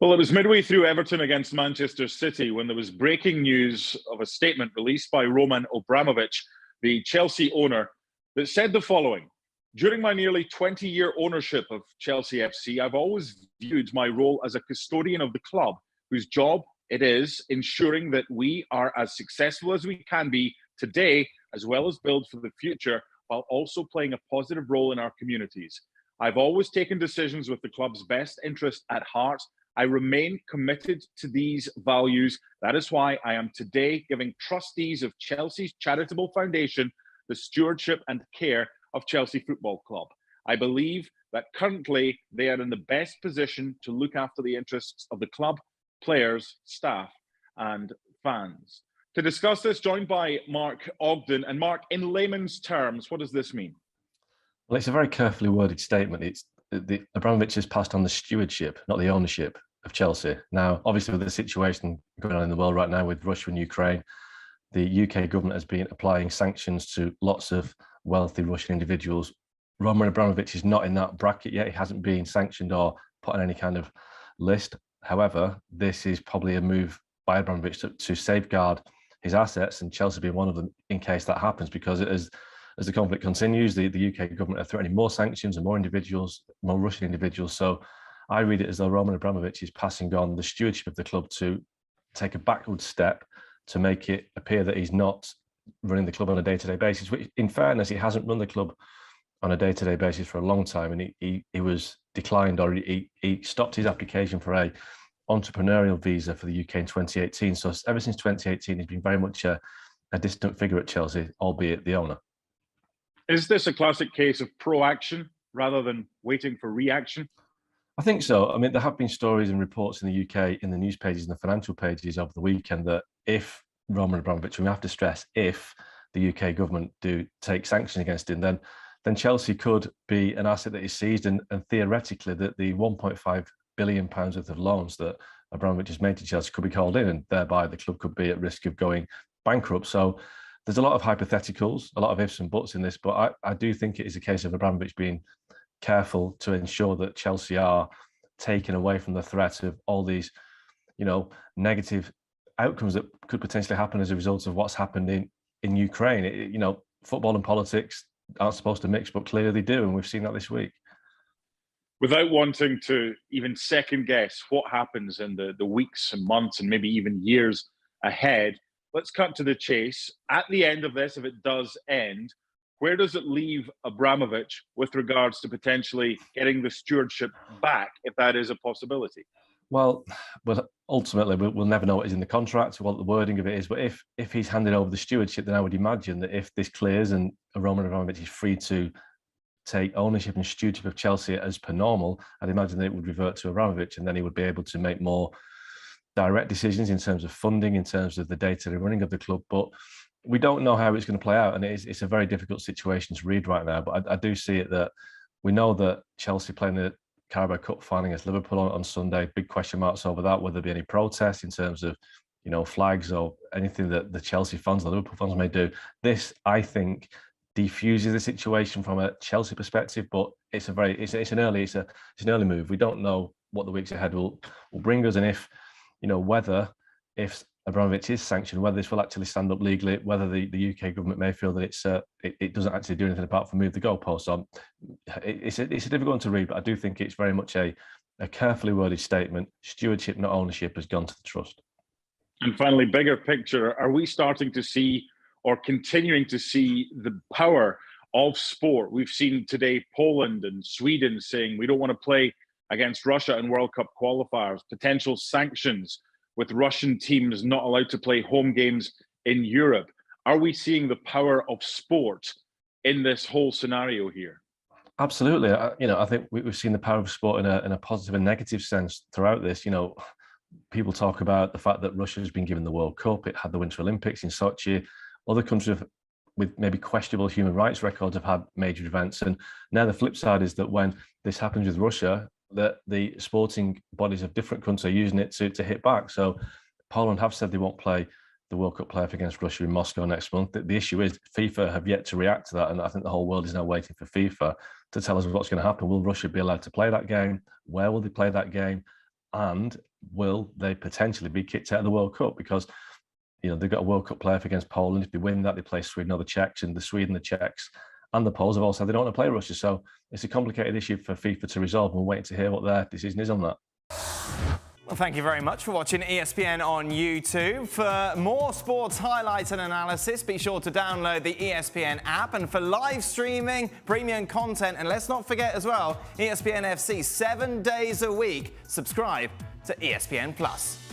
Well, it was midway through Everton against Manchester City when there was breaking news of a statement released by Roman Abramovich, the Chelsea owner, that said the following. During my nearly 20-year ownership of Chelsea FC, I've always viewed my role as a custodian of the club, whose job it is ensuring that we are as successful as we can be today, as well as build for the future, while also playing a positive role in our communities. I've always taken decisions with the club's best interest at heart. I remain committed to these values. That is why I am today giving trustees of Chelsea's charitable foundation the stewardship and care of Chelsea Football Club. I believe that currently they are in the best position to look after the interests of the club, players, staff, and fans. To discuss this, joined by Mark Ogden. And Mark, in layman's terms, what does this mean? Well, it's a very carefully worded statement. Abramovich has passed on the stewardship, not the ownership of Chelsea. Now, obviously, with the situation going on in the world right now with Russia and Ukraine, the UK government has been applying sanctions to lots of wealthy Russian individuals. Roman Abramovich is not in that bracket yet. He hasn't been sanctioned or put on any kind of list. However, this is probably a move by Abramovich to safeguard his assets, and Chelsea being one of them in case that happens, because as the conflict continues, the UK government are threatening more sanctions and more Russian individuals. So I read it as though Roman Abramovich is passing on the stewardship of the club to take a backward step to make it appear that he's not running the club on a day-to-day basis, which in fairness, he hasn't run the club on a day-to-day basis for a long time. And he was declined, or he stopped his application for a entrepreneurial visa for the UK in 2018. So ever since 2018, he's been very much a distant figure at Chelsea, albeit the owner. Is this a classic case of pro-action rather than waiting for reaction? I think so. I mean, there have been stories and reports in the UK, in the news pages and the financial pages over the weekend, that if Roman Abramovich, and we have to stress, if the UK government do take sanctions against him, then Chelsea could be an asset that is seized, and theoretically that the £1.5 billion worth of loans that Abramovich has made to Chelsea could be called in, and thereby the club could be at risk of going bankrupt. So there's a lot of hypotheticals, a lot of ifs and buts in this, but I do think it is a case of Abramovich being careful to ensure that Chelsea are taken away from the threat of all these, negative outcomes that could potentially happen as a result of what's happened in Ukraine. Football and politics aren't supposed to mix, but clearly they do, and we've seen that this week. Without wanting to even second guess what happens in the weeks and months and maybe even years ahead, let's cut to the chase. At the end of this, if it does end, where does it leave Abramovich with regards to potentially getting the stewardship back, if that is a possibility? Well, ultimately, we'll never know what is in the contract, what the wording of it is. But if he's handed over the stewardship, then I would imagine that if this clears and Roman Abramovich is free to take ownership and stewardship of Chelsea as per normal, I'd imagine that it would revert to Abramovich, and then he would be able to make more direct decisions in terms of funding, in terms of the day-to-day running of the club. But we don't know how it's going to play out, and it's a very difficult situation to read right now. But I do see it that we know that Chelsea playing the Carabao Cup final against Liverpool on Sunday, big question marks over that, whether there be any protests in terms of, flags or anything that the Chelsea fans, the Liverpool fans may do. This, I think, defuses the situation from a Chelsea perspective, but it's an early move. We don't know what the weeks ahead will bring us, and if Abramovich is sanctioned, whether this will actually stand up legally, whether the UK government may feel that it doesn't actually do anything apart from move the goalposts on. It's a difficult one to read, but I do think it's very much a carefully worded statement. Stewardship, not ownership, has gone to the trust. And finally, bigger picture, are we starting to see or continuing to see the power of sport? We've seen today Poland and Sweden saying we don't want to play against Russia in World Cup qualifiers, potential sanctions with Russian teams not allowed to play home games in Europe. Are we seeing the power of sport in this whole scenario here? Absolutely. I think we've seen the power of sport in a positive and negative sense throughout this. People talk about the fact that Russia has been given the World Cup. It had the Winter Olympics in Sochi. Other countries with maybe questionable human rights records have had major events. And now the flip side is that when this happens with Russia, that the sporting bodies of different countries are using it to hit back. So Poland have said they won't play the World Cup playoff against Russia in Moscow next month. The issue is FIFA have yet to react to that, and I think the whole world is now waiting for FIFA to tell us what's going to happen. Will Russia be allowed to play that game? Where will they play that game? And will they potentially be kicked out of the World Cup? Because, they've got a World Cup playoff against Poland. If they win that, they play Sweden or the Czechs, and the Sweden, the Czechs, and the Poles have all said they don't want to play Russia. So it's a complicated issue for FIFA to resolve, and we're waiting to hear what their decision is on that. Well, thank you very much for watching ESPN on YouTube. For more sports highlights and analysis, be sure to download the ESPN app. And for live streaming, premium content, and let's not forget as well, ESPN FC 7 days a week. Subscribe to ESPN Plus.